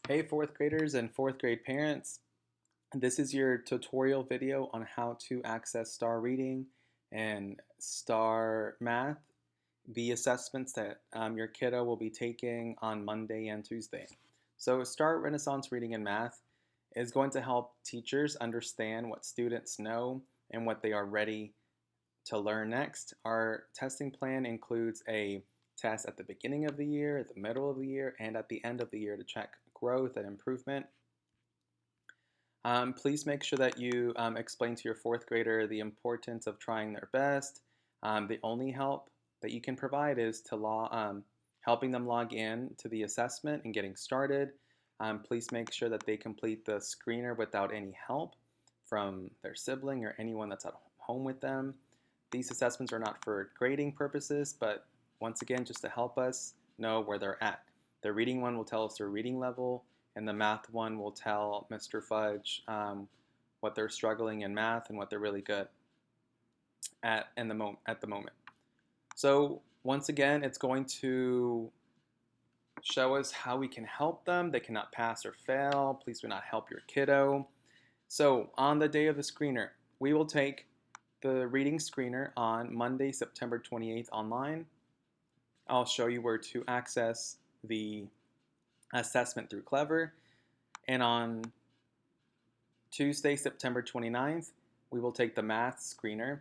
Hey fourth graders and fourth grade parents, this is your tutorial video on how to access STAR Reading and STAR Math, the assessments that your kiddo will be taking on Monday and Tuesday. So STAR Renaissance Reading and Math is going to help teachers understand what students know and what they are ready to learn next. Our testing plan includes a test at the beginning of the year, at the middle of the year, and at the end of the year to check growth and improvement. Please make sure that you explain to your fourth grader the importance of trying their best. The only help that you can provide is to helping them log in to the assessment and getting started. Please make sure that they complete the screener without any help from their sibling or anyone that's at home with them. These assessments are not for grading purposes, but once again, just to help us know where they're at. The reading one will tell us their reading level, and the math one will tell Mr. Fudge what they're struggling in math and what they're really good at at the moment. So once again, it's going to show us how we can help them. They cannot pass or fail. Please do not help your kiddo. So on the day of the screener, we will take the reading screener on Monday, September 28th online. I'll show you where to access the assessment through Clever. And on Tuesday, September 29th, we will take the math screener.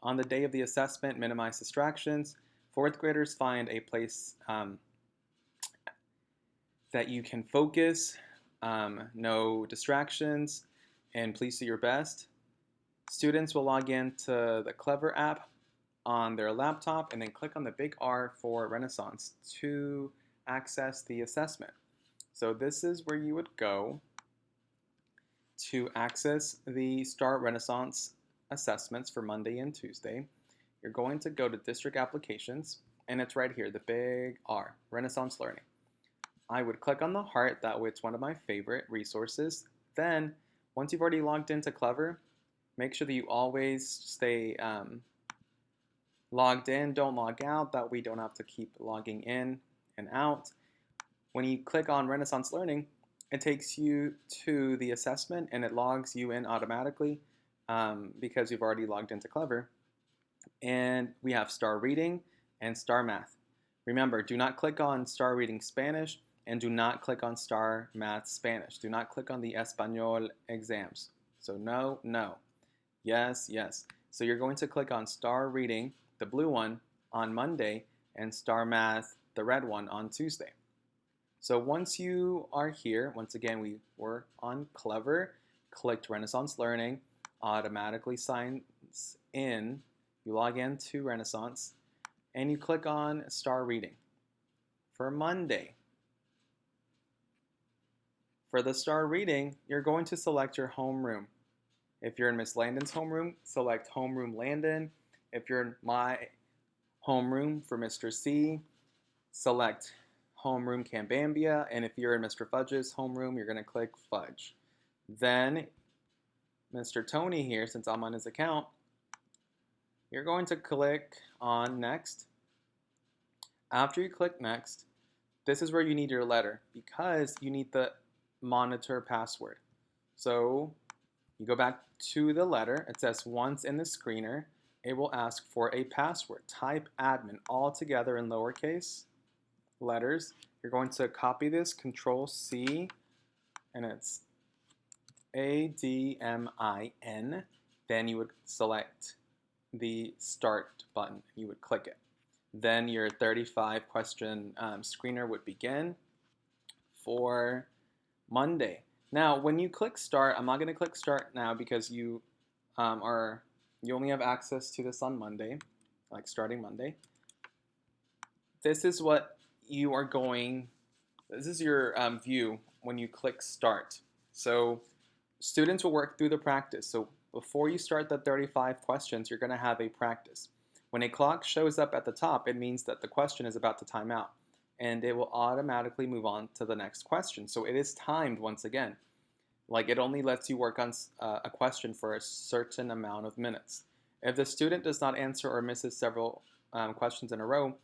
On the day of the assessment, minimize distractions. Fourth graders find a place that you can focus, no distractions, and please do your best. Students will log in to the Clever app on their laptop and then click on the big R for Renaissance to access the assessment. So this is where you would go to access the STAR Renaissance assessments for Monday and Tuesday. You're going to go to District Applications, and it's right here, the big R, Renaissance Learning. I would click on the heart, that way it's one of my favorite resources. Then, once you've already logged into Clever, make sure that you always stay logged in, don't log out, that way you don't have to keep logging in and out. When you click on Renaissance Learning, it takes you to the assessment and it logs you in automatically because you've already logged into Clever. And we have STAR Reading and STAR Math. Remember, do not click on STAR Reading Spanish and do not click on STAR Math Spanish. Do not click on the Espanol exams. So no, no. Yes, yes. So you're going to click on STAR Reading, the blue one, on Monday, and STAR Math, the red one, on Tuesday. So once you are here, once again, we were on Clever, clicked Renaissance Learning, automatically signs in, you log into Renaissance, and you click on STAR Reading. For Monday, for the STAR Reading, you're going to select your homeroom. If you're in Miss Landon's homeroom, select Homeroom Landon. If you're in my homeroom for Mr. C, select Homeroom Cambambia, and if you're in Mr. Fudge's homeroom, you're going to click Fudge. Then Mr. Tony here, since I'm on his account, you're going to click on Next. After you click Next, this is where you need your letter because you need the monitor password. So you go back to the letter. It says once in the screener, it will ask for a password. Type admin all together in lowercase letters. You're going to copy this, Control C, and it's ADMIN. Then you would select the Start button. You would click it. Then your 35 question screener would begin for Monday. Now, when you click Start, I'm not going to click Start now because you only have access to this on Monday, like starting Monday. This is what you are going, this is your view when you click Start. So students will work through the practice. So before you start the 35 questions, you're going to have a practice. When a clock shows up at the top, it means that the question is about to time out, and it will automatically move on to the next question. So it is timed once again. Like it only lets you work on a question for a certain amount of minutes. If the student does not answer or misses several questions in a row,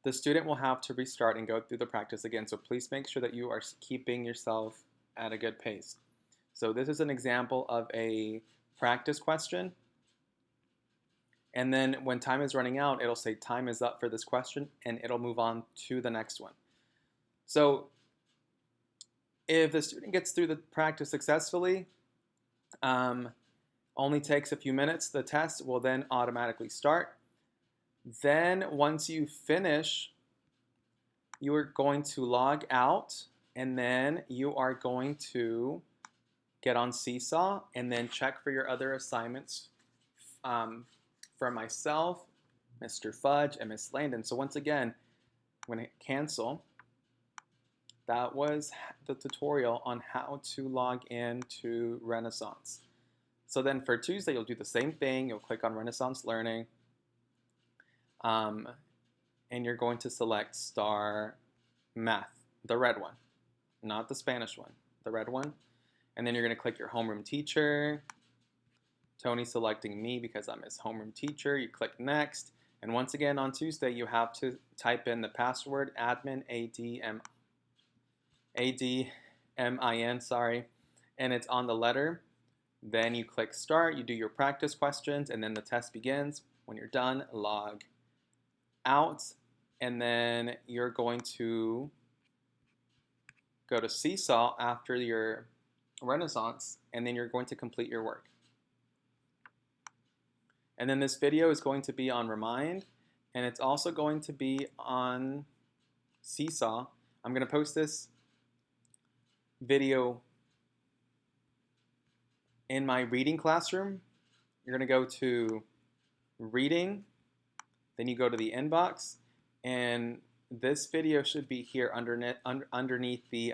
the student will have to restart and go through the practice again. So please make sure that you are keeping yourself at a good pace. So this is an example of a practice question. And then when time is running out, it'll say time is up for this question, and it'll move on to the next one. So if the student gets through the practice successfully, only takes a few minutes, the test will then automatically start. Then once you finish, you are going to log out, and then you are going to get on Seesaw and then check for your other assignments for myself, Mr. Fudge, and Miss Landon. So once again, I'm going to cancel. That was the tutorial on how to log into Renaissance. So then for Tuesday, you'll do the same thing. You'll click on Renaissance Learning. And you're going to select Star Math, the red one, not the Spanish one, the red one. And then you're going to click your homeroom teacher. Tony's selecting me because I'm his homeroom teacher. You click next. And once again on Tuesday, you have to type in the password admin, A-D-M-I-N, sorry. And it's on the letter. Then you click start, you do your practice questions, and then the test begins. When you're done, log out. And then you're going to go to Seesaw after your Renaissance, and then you're going to complete your work. And then this video is going to be on Remind, and it's also going to be on Seesaw. I'm going to post this video in my reading classroom. You're going to go to Reading, then you go to the inbox, and this video should be here underneath the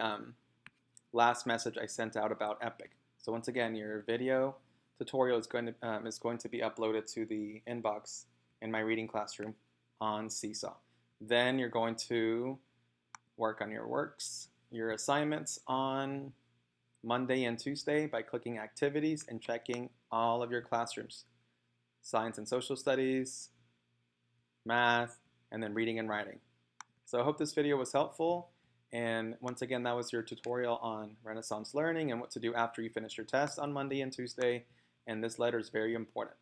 last message I sent out about Epic. So once again, your video tutorial is going to be uploaded to the inbox in my reading classroom on Seesaw. Then you're going to work on your works, your assignments on Monday and Tuesday by clicking activities and checking all of your classrooms. Science and social studies, math, and then reading and writing. So I hope this video was helpful. And once again, that was your tutorial on Renaissance Learning and what to do after you finish your test on Monday and Tuesday. And this letter is very important.